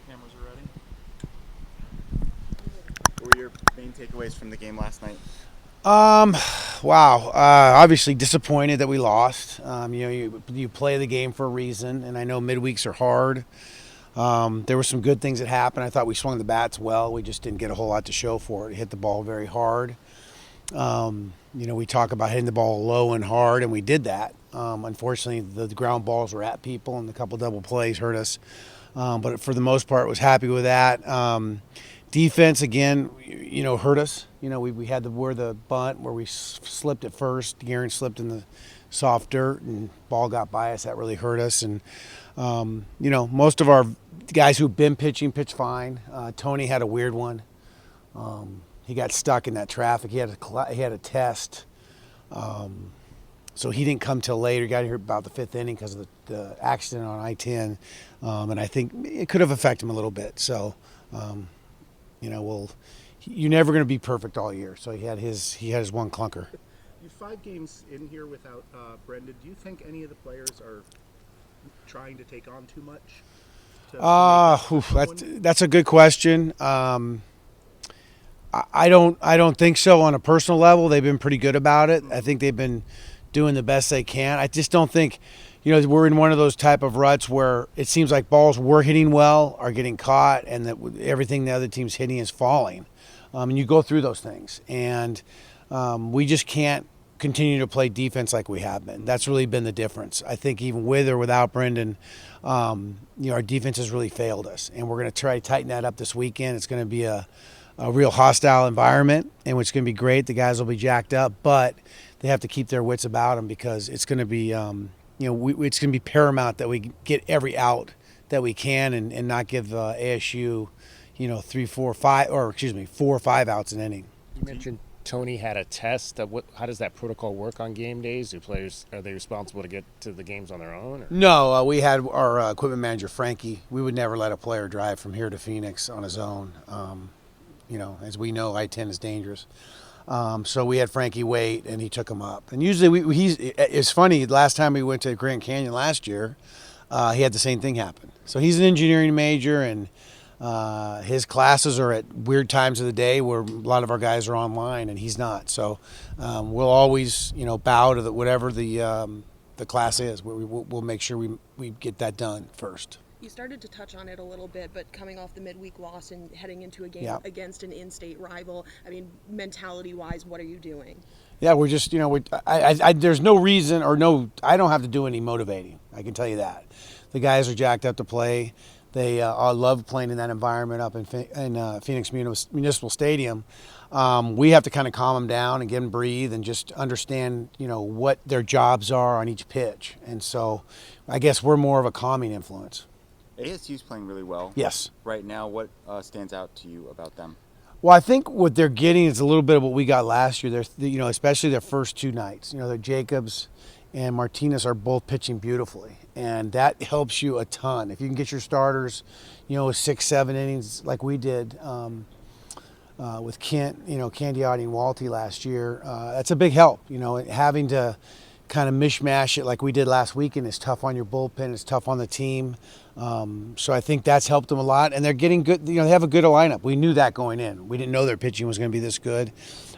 Cameras are ready. What were your main takeaways from the game last night? Um, wow. Obviously disappointed that we lost. You play the game for a reason, and I know midweeks are hard. There were some good things that happened. I thought we swung the bats well. We just didn't get a whole lot to show for it. Hit the ball very hard. We talk about hitting the ball low and hard, and we did that. Unfortunately, the ground balls were at people, and a couple double plays hurt us. But for the most part, was happy with that. Defense again, hurt us. We had the bunt where we slipped at first. Garen slipped in the soft dirt, and ball got by us. That really hurt us. And most of our guys who've been pitching pitched fine. Tony had a weird one. He got stuck in that traffic. He had a test. So he didn't come till later. He got here about the fifth inning because of the accident on I-10, and I think it could have affected him a little bit. So, you're never going to be perfect all year. So he had his one clunker. You 5 games in here without Brendan. Do you think any of the players are trying to take on too much? That's a good question. I don't think so on a personal level. They've been pretty good about it. I think they've been doing the best they can. I just don't think, we're in one of those type of ruts where it seems like balls we're hitting well are getting caught, and that everything the other team's hitting is falling. And you go through those things, and we just can't continue to play defense like we have been. That's really been the difference. I think even with or without Brendan, our defense has really failed us, and we're going to try to tighten that up this weekend. It's going to be a real hostile environment, and which is going to be great. The guys will be jacked up, but they have to keep their wits about them because it's going to be, it's going to be paramount that we get every out that we can and not give ASU, 4 or 5 outs an inning. You mentioned Tony had a test. How does that protocol work on game days? Are they responsible to get to the games on their own? Or? No, we had our equipment manager, Frankie. We would never let a player drive from here to Phoenix on his own. As we know, I-10 is dangerous. So we had Frankie wait, and he took him up. And usually it's funny, last time we went to Grand Canyon last year, he had the same thing happen. So he's an engineering major, and his classes are at weird times of the day where a lot of our guys are online, and he's not. So we'll always, bow to whatever the class is. We'll make sure we get that done first. You started to touch on it a little bit, but coming off the midweek loss and heading into a game against an in-state rival, mentality-wise, what are you doing? Yeah, we're just, there's no reason I don't have to do any motivating. I can tell you that. The guys are jacked up to play. They love playing in that environment up in Phoenix Municipal Stadium. We have to kind of calm them down and get them breathe and just understand, what their jobs are on each pitch. And so I guess we're more of a calming influence. ASU's playing really well. Yes. Right now, what stands out to you about them? Well, I think what they're getting is a little bit of what we got last year. Especially their first 2 nights. Their Jacobs and Martinez are both pitching beautifully, and that helps you a ton. If you can get your starters, 6, 7 innings like we did with Kent, Candiotti and Walty last year, that's a big help. Having to kind of mishmash it like we did last weekend is tough on your bullpen. It's tough on the team. So I think that's helped them a lot, and they're getting good. They have a good lineup. We knew that going in. We didn't know their pitching was going to be this good,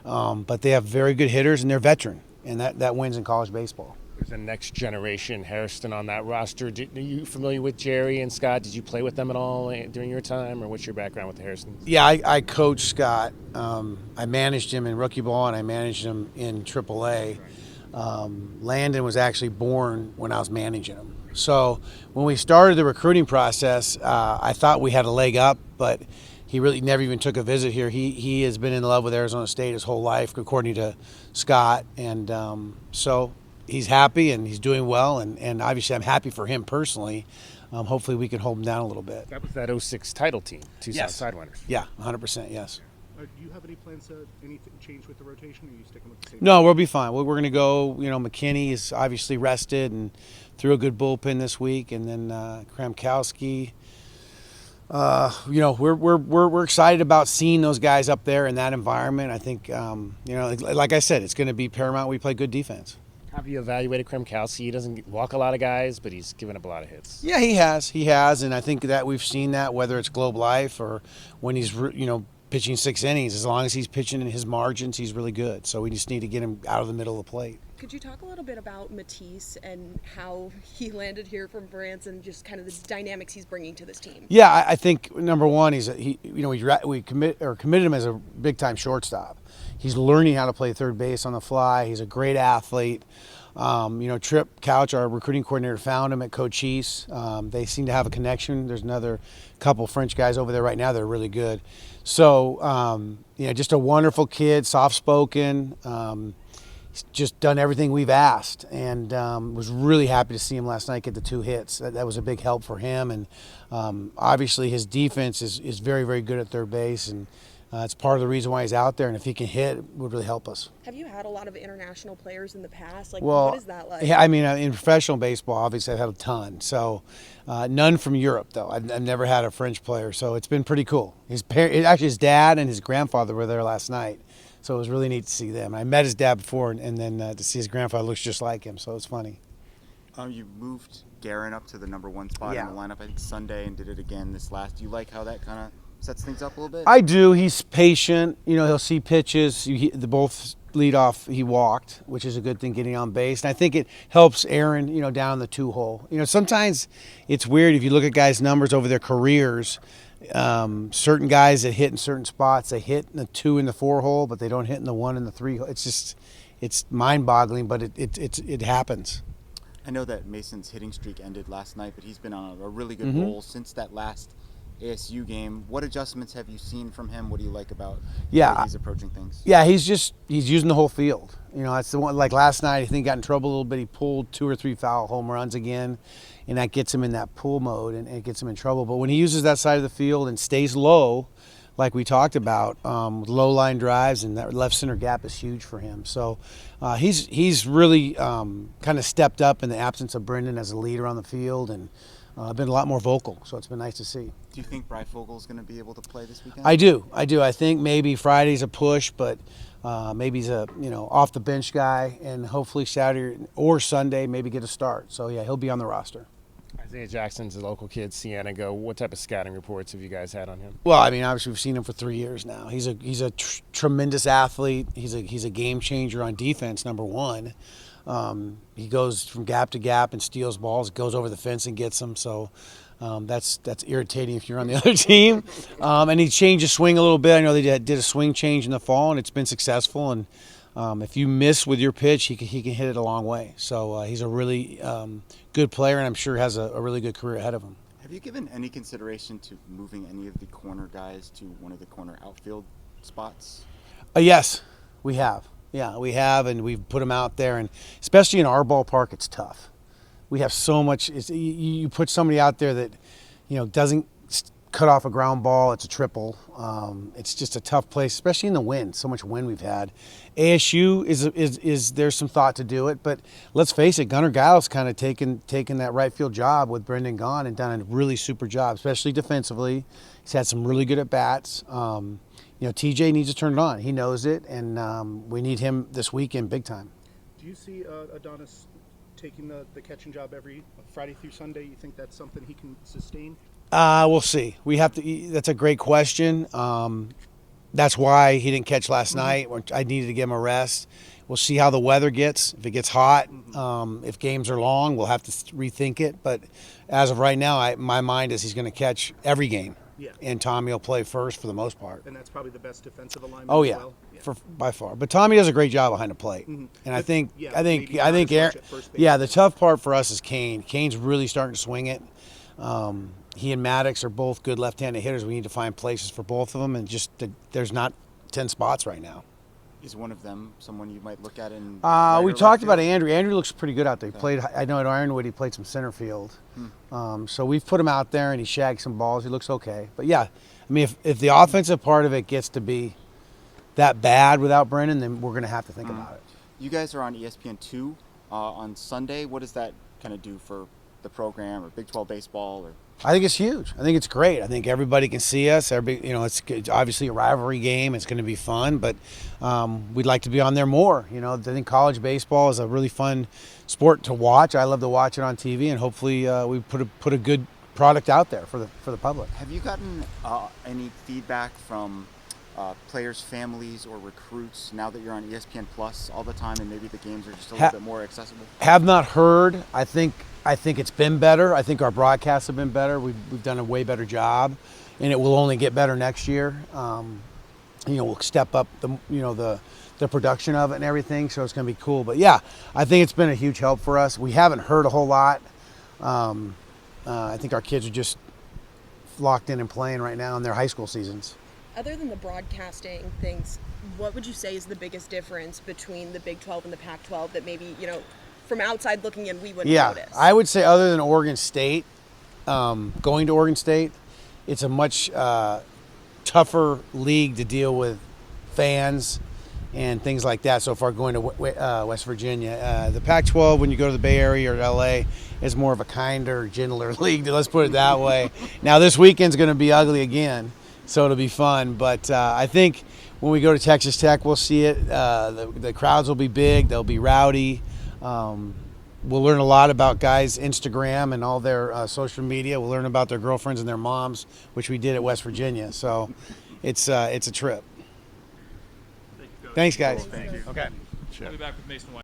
but they have very good hitters, and they're veteran, and that wins in college baseball. There's a next generation Hairston on that roster. Are you familiar with Jerry and Scott? Did you play with them at all during your time, or what's your background with the Hairstons? Yeah, I coached Scott. I managed him in rookie ball, and I managed him in AAA. Landon was actually born when I was managing him. So when we started the recruiting process, I thought we had a leg up, but he really never even took a visit here. He has been in love with Arizona State his whole life, according to Scott. And so he's happy and he's doing well. And obviously I'm happy for him personally. Hopefully we can hold him down a little bit. That was that 06 title team, Tucson Sidewinders. Yeah, 100%, yes. Do you have any plans to anything change with the rotation, or are you sticking with the same? No, we'll be fine. We're going to go. McKinney is obviously rested and threw a good bullpen this week, and then Kramkowski. We're excited about seeing those guys up there in that environment. I think, like I said, it's going to be paramount. We play good defense. Have you evaluated Kremkowski? He doesn't walk a lot of guys, but he's given up a lot of hits. Yeah, he has, and I think that we've seen that whether it's Globe Life or when he's pitching 6 innings. As long as he's pitching in his margins, he's really good. So we just need to get him out of the middle of the plate. Could you talk a little bit about Matisse and how he landed here from France and just kind of the dynamics he's bringing to this team? Yeah, I think number one, we committed him as a big time shortstop. He's learning how to play third base on the fly. He's a great athlete. Trip Couch, our recruiting coordinator, found him at Cochise. They seem to have a connection. There's another couple French guys over there right now that are really good. So, just a wonderful kid, soft-spoken. He's just done everything we've asked, and was really happy to see him last night get the 2 hits. That was a big help for him, and obviously his defense is very, very good at third base, and it's part of the reason why he's out there, and if he can hit, it would really help us. Have you had a lot of international players in the past? Well, what is that like? Yeah, I mean, in professional baseball, obviously I've had a ton. So none from Europe, though. I've never had a French player, so it's been pretty cool. Actually, his dad and his grandfather were there last night, so it was really neat to see them. I met his dad before, and then to see his grandfather looks just like him, so it's funny. You moved Guerin up to the number 1 spot in the lineup, I think, Sunday, and did it again this last. Do you like how that kind of sets things up a little bit? I do. He's patient. He'll see pitches. The both lead off, he walked, which is a good thing getting on base. And I think it helps Aaron, down the 2 hole. Sometimes it's weird if you look at guys' numbers over their careers. Certain guys that hit in certain spots, they hit in the 2 and the 4 hole, but they don't hit in the 1 and the 3 hole. It's mind-boggling, but it happens. I know that Mason's hitting streak ended last night, but he's been on a really good roll since that last ASU game. What adjustments have you seen from him? What do you like about the way he's approaching things? Yeah, he's using the whole field. That's the one. Like last night, I think he got in trouble a little bit. He pulled 2 or 3 foul home runs again, and that gets him in that pull mode and it gets him in trouble. But when he uses that side of the field and stays low, like we talked about, with low line drives, and that left center gap is huge for him. So he's really kind of stepped up in the absence of Brendan as a leader on the field, and been a lot more vocal, so it's been nice to see. Do you think Bryfogel's going to be able to play this weekend? I do. I think maybe Friday's a push, but maybe he's a off the bench guy, and hopefully Saturday or Sunday maybe get a start. So yeah, he'll be on the roster. Isaiah Jackson's a local kid, Siena Go. What type of scouting reports have you guys had on him? Well, I mean, obviously we've seen him for 3 years now. He's a tremendous athlete. He's a game changer on defense. Number one. He goes from gap to gap and steals balls, goes over the fence and gets them. So that's irritating if you're on the other team. And he changed his swing a little bit. I know they did a swing change in the fall, and it's been successful. And if you miss with your pitch, he can hit it a long way. So he's a really good player, and I'm sure has a really good career ahead of him. Have you given any consideration to moving any of the corner guys to one of the corner outfield spots? Yes, we have. Yeah, we have, and we've put them out there, and especially in our ballpark, it's tough. We have so much. You put somebody out there that, doesn't cut off a ground ball. It's a triple. It's just a tough place, especially in the wind. So much wind we've had. ASU is there's some thought to do it, but let's face it, Gunnar Giles kind of taken that right field job with Brendan gone and done a really super job, especially defensively. He's had some really good at bats. TJ needs to turn it on. He knows it, and we need him this weekend big time. Do you see Adonis taking the catching job every Friday through Sunday? You think that's something he can sustain? We'll see. We have to. That's a great question. That's why he didn't catch last night. I needed to give him a rest. We'll see how the weather gets. If it gets hot, if games are long, we'll have to rethink it. But as of right now, my mind is he's going to catch every game. Yeah. And Tommy will play first for the most part. And that's probably the best defensive alignment. Oh as yeah, well. by far. But Tommy does a great job behind the plate. And I think maybe Aaron, not as much at first base. yeah, the tough part for us is Kane. Kane's really starting to swing it. He and Maddox are both good left-handed hitters. We need to find places for both of them, and there's not 10 spots right now. Is one of them someone you might look at in? We talked about Andrew. Andrew looks pretty good out there. He played. I know at Ironwood he played some center field. So we've put him out there, and he shagged some balls. He looks okay. But yeah, I mean, if the offensive part of it gets to be that bad without Brennan, then we're going to have to think about it. You guys are on ESPN2 on Sunday. What does that kind of do for the program or Big 12 baseball? Or I think it's huge. I think it's great. I think everybody can see us. It's obviously a rivalry game. It's going to be fun, but we'd like to be on there more. I think college baseball is a really fun sport to watch. I love to watch it on TV, and hopefully we put a good product out there for the public. Have you gotten any feedback from players' families or recruits now that you're on ESPN Plus all the time, and maybe the games are just a little bit more accessible? Have not heard. I think it's been better. I think our broadcasts have been better. We've done a way better job, and it will only get better next year. We'll step up the production of it and everything, so it's going to be cool. But yeah, I think it's been a huge help for us. We haven't heard a whole lot. I think our kids are just locked in and playing right now in their high school seasons. Other than the broadcasting things, what would you say is the biggest difference between the Big 12 and the Pac-12 that maybe, from outside looking in, we wouldn't notice? I would say other than Oregon State, going to Oregon State, it's a much tougher league to deal with fans and things like that so far going to West Virginia. The Pac-12, when you go to the Bay Area or LA, is more of a kinder, gentler league, let's put it that way. Now, this weekend's going to be ugly again, so it'll be fun. But I think when we go to Texas Tech, we'll see it. The crowds will be big. They'll be rowdy. We'll learn a lot about guys' Instagram and all their social media. We'll learn about their girlfriends and their moms, which we did at West Virginia. So it's a trip. Thank you, Coach. Thanks, guys. Thank you. Okay. We'll be back with Mason White.